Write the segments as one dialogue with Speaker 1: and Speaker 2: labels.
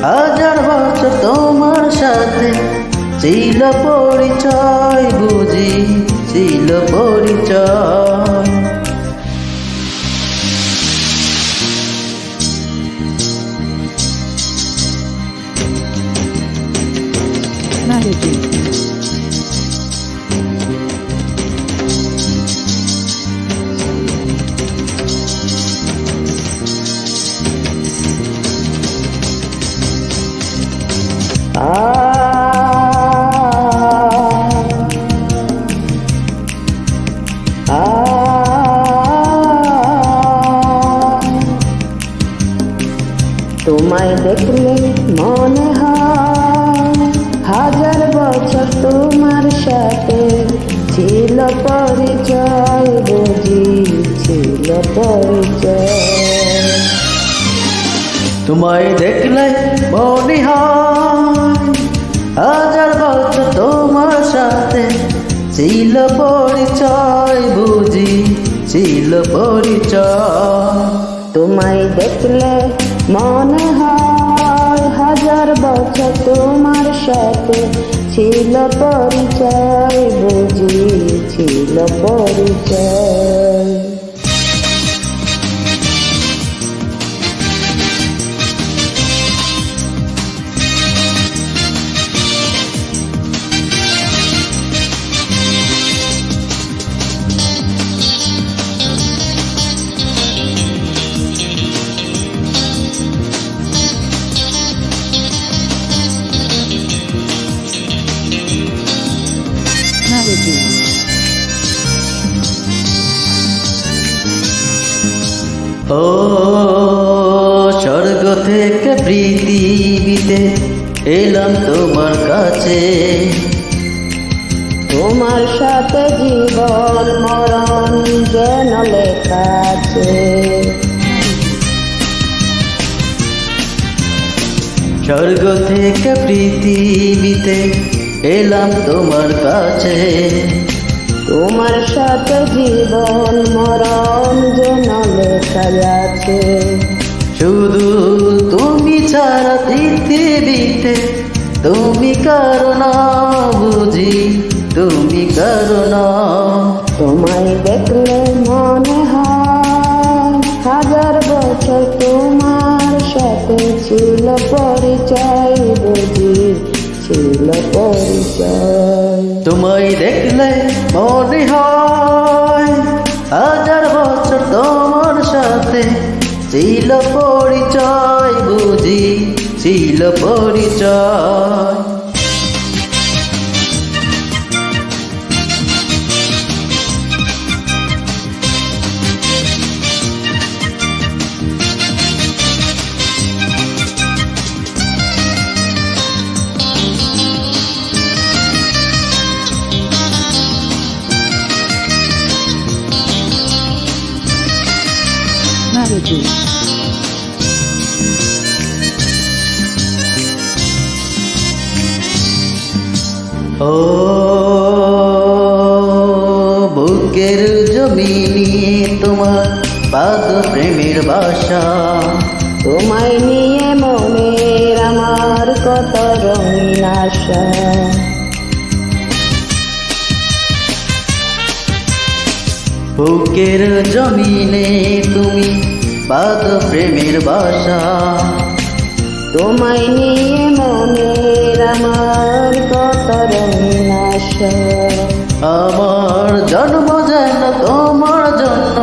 Speaker 1: হাজার বছর তোমার সাথে ছিল পরিচয়, বুঝি ছিল পরিচয়।
Speaker 2: তোমায় দেখলে মনে হয় হাজার বছর তোমার সাথে ছিল পরিচয়, বুঝি ছিল পরিচয়।
Speaker 1: তোমায় দেখলে মনে হয় হাজার বছর তোমার সাথে ছিল পরিচয়, বুঝি ছিল পরিচয়।
Speaker 2: তোমায় দেখলে মনে হয় হাজার বছর তোমার সাথে ছিল পরিচয়, বুঝি ছিল পরিচয়।
Speaker 1: ও স্বর্গ থেকে পৃথিবীতে এলাম তোমার কাছে,
Speaker 2: তোমার সাথে জীবন মরণ যেন লেখা আছে।
Speaker 1: স্বর্গ থেকে পৃথিবীতে এলাম তোমার কাছে,
Speaker 2: তোমার সাথে জীবন মরণ যেন লেখা আছে।
Speaker 1: শুধু তুমি ছাড়া পৃথিবীতে তুমি কারণ, বুঝি তুমি কারণ।
Speaker 2: তোমায় দেখলে মনে হয় হাজার বছর তোমার সাথে ছিল পরিচয়, বুঝি ছিল পরিচয়।
Speaker 1: তোমায় দেখলে মনে হয় হাজার বছর তোমার সাথে ছিল পরিচয়, বুঝি ছিল পরিচয়। ও বুকের জমিনে তোমার পাদ প্রেমের বাসা,
Speaker 2: তোমায় নিয়ে মনের আমার কত রঙিন আশা।
Speaker 1: বুকের জমিনে তুমি পাদ প্রেমের বাসা,
Speaker 2: তোমায় নিয়ে মনের আমার কত রঙিন আশা।
Speaker 1: আমার জন্ম যেন তোমার জন্য,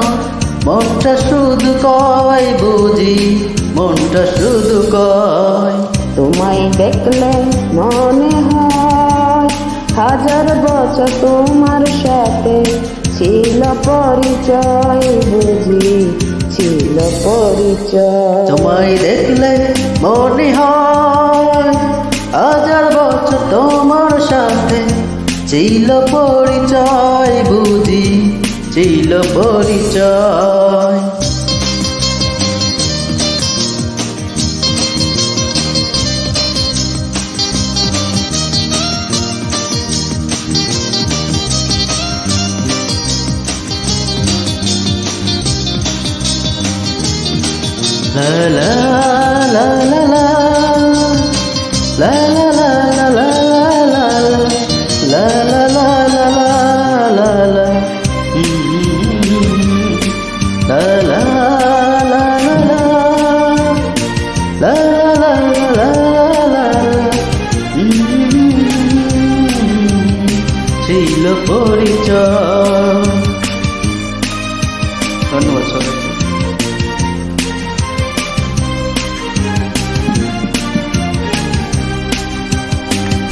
Speaker 1: মনটা শুধু কয়, বুঝি মনটা শুধু কয়।
Speaker 2: তোমায় দেখলে মনে হয় হাজার বছর তোমার সাথে ছিল পরিচয়, বুঝি ছিল পরিচয়।
Speaker 1: তোমায় দেখলে মনে হয় হাজার বছর তোমার সাথে ছিল পরিচয়, বুঝি ছিল পরিচয়। La la la la la লা লা লা লা লা লা লা লা ছিল পরিচয়। ধন্যবাদ সবাই।